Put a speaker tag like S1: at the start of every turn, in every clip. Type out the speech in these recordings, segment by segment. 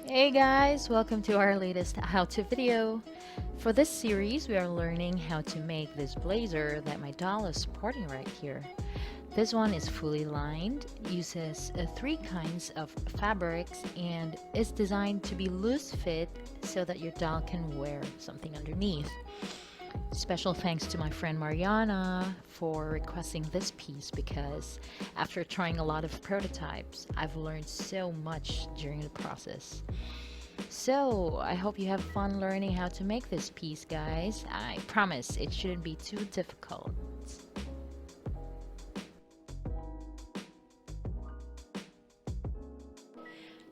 S1: Hey guys, welcome to our latest how-to video. For this series, we are learning how to make this blazer that my doll is sporting right here. This one is fully lined, uses three kinds of fabrics, and is designed to be loose fit so that your doll can wear something underneath. Special thanks to my friend Mariana for requesting this piece because after trying a lot of prototypes, I've learned so much during the process. So, I hope you have fun learning how to make this piece, guys. I promise it shouldn't be too difficult.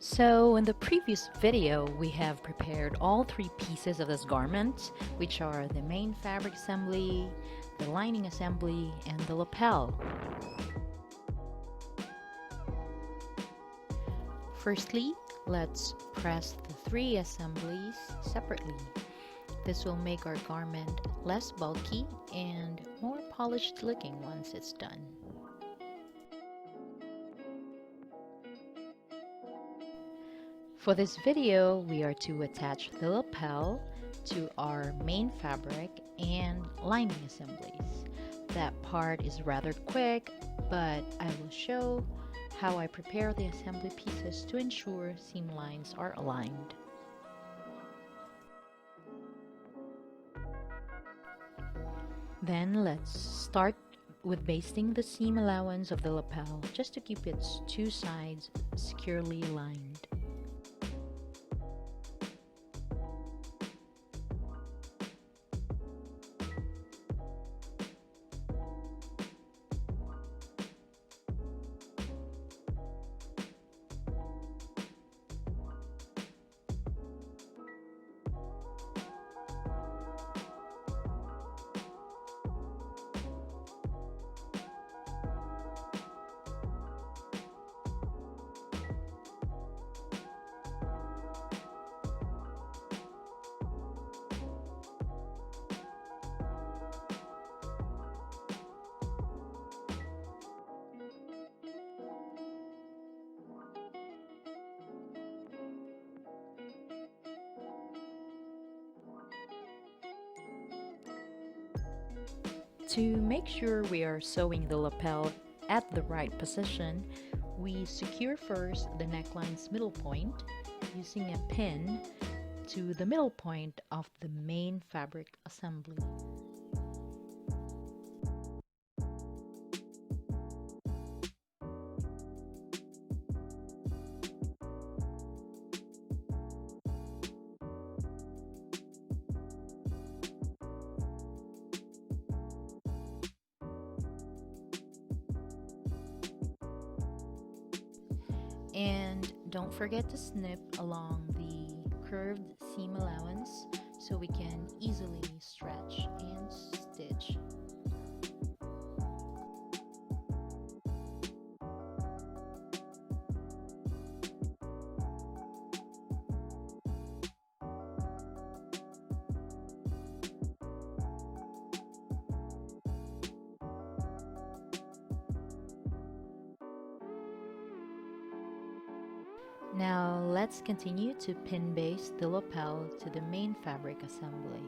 S1: So, in the previous video, we have prepared all three pieces of this garment, which are the main fabric assembly, the lining assembly, and the lapel. Firstly, let's press the three assemblies separately. This will make our garment less bulky and more polished looking once it's done. For this video, we are to attach the lapel to our main fabric and lining assemblies. That part is rather quick, but I will show how I prepare the assembly pieces to ensure seam lines are aligned. Then let's start with basting the seam allowance of the lapel just to keep its two sides securely lined. To make sure we are sewing the lapel at the right position, we secure first the neckline's middle point using a pin to the middle point of the main fabric assembly. And don't forget to snip along the curved seam allowance so we can easily stretch and stitch. Now let's continue to pin baste the lapel to the main fabric assembly.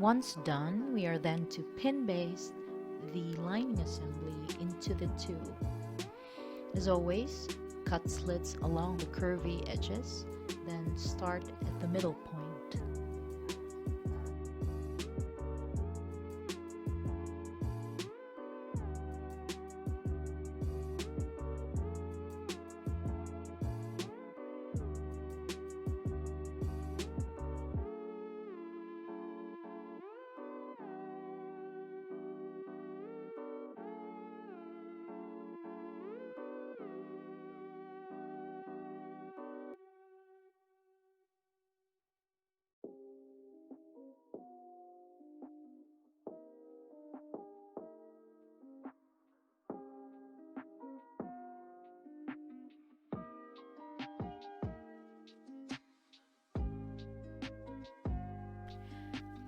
S1: Once done, we are then to pin baste the lining assembly into the tube. As always, cut slits along the curvy edges, then start at the middle point.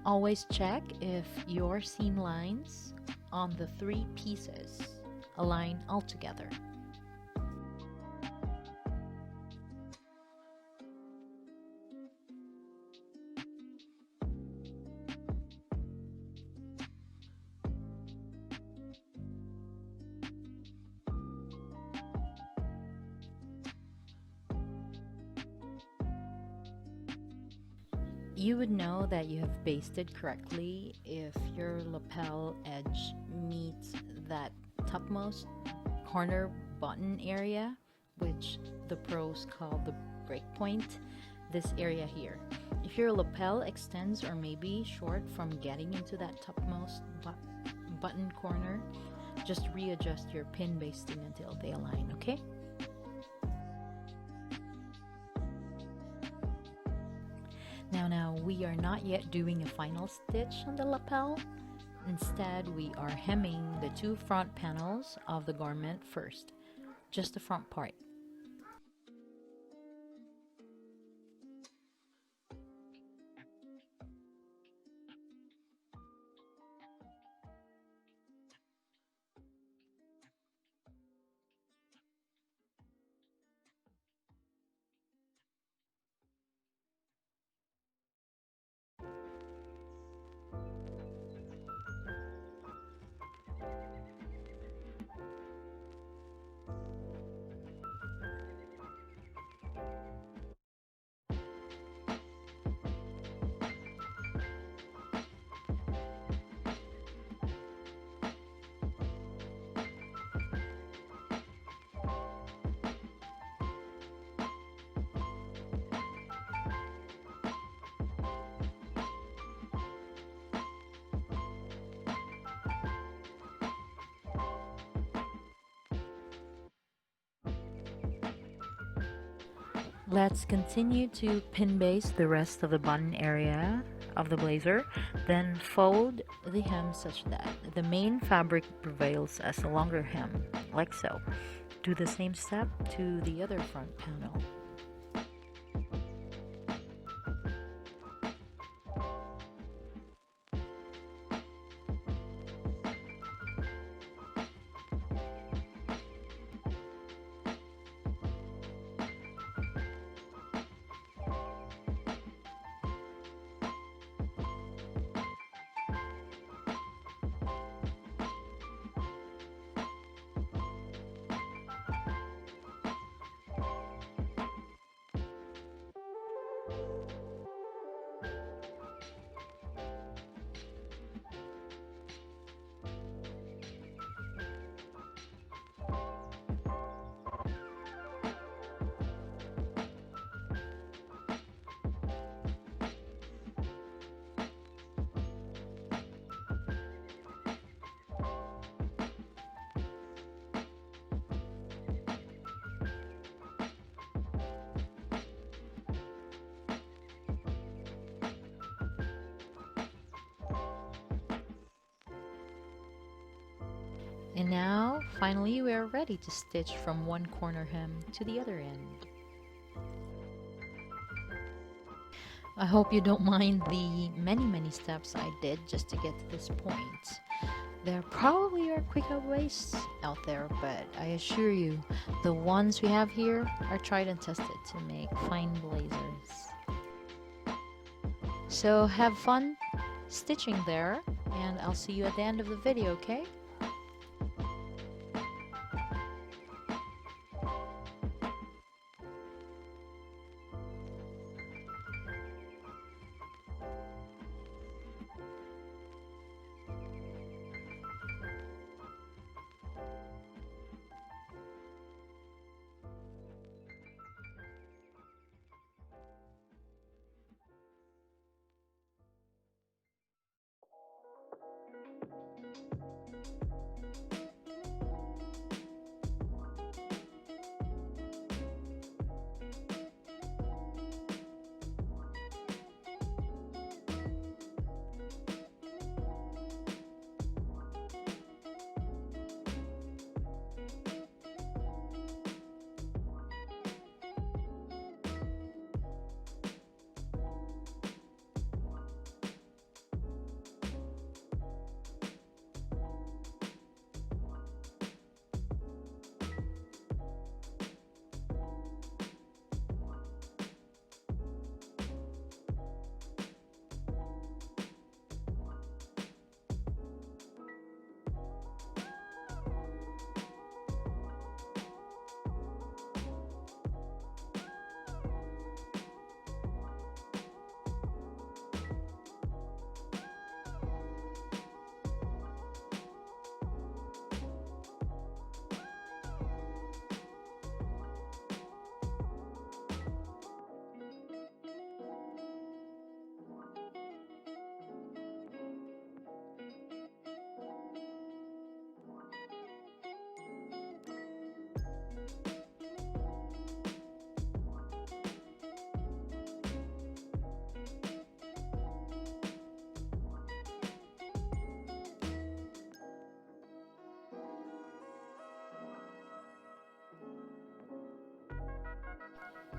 S1: Always check if your seam lines on the 3 pieces align all together. You would know that you have basted correctly if your lapel edge meets that topmost corner button area, which the pros call the break point, this area here. If your lapel extends or maybe short from getting into that topmost button corner, just readjust your pin basting until they align, okay? Now we are not yet doing a final stitch on the lapel. Instead, we are hemming the 2 front panels of the garment first, just the front part. Let's continue to pin baste the rest of the button area of the blazer, then fold the hem such that the main fabric prevails as a longer hem, like so. Do the same step to the other front panel. And now, finally, we are ready to stitch from one corner hem to the other end. I hope you don't mind the many steps I did just to get to this point. There probably are quicker ways out there, but I assure you, the ones we have here are tried and tested to make fine blazers. So have fun stitching there, and I'll see you at the end of the video, okay?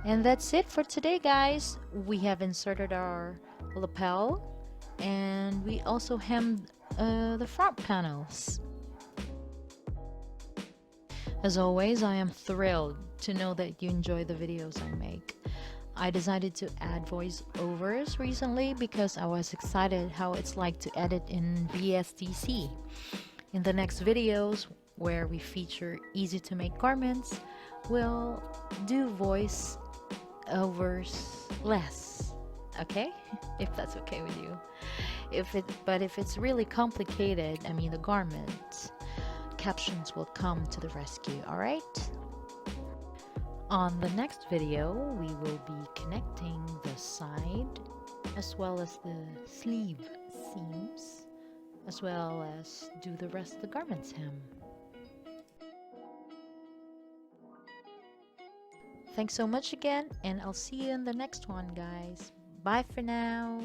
S1: And that's it for today, guys. We have inserted our lapel, and we also hemmed the front panels. As always, I am thrilled to know that you enjoy the videos I make. I decided to add voiceovers recently because I was excited how it's like to edit in VSTC. In the next videos, where we feature easy to make garments, we'll do voice overs less, okay? If that's okay with you. But if it's really complicated, I mean the garment, captions will come to the rescue, all right? On the next video, we will be connecting the side as well as the sleeve seams, as well as do the rest of the garment's hem. Thanks so much again, and I'll see you in the next one, guys. Bye for now.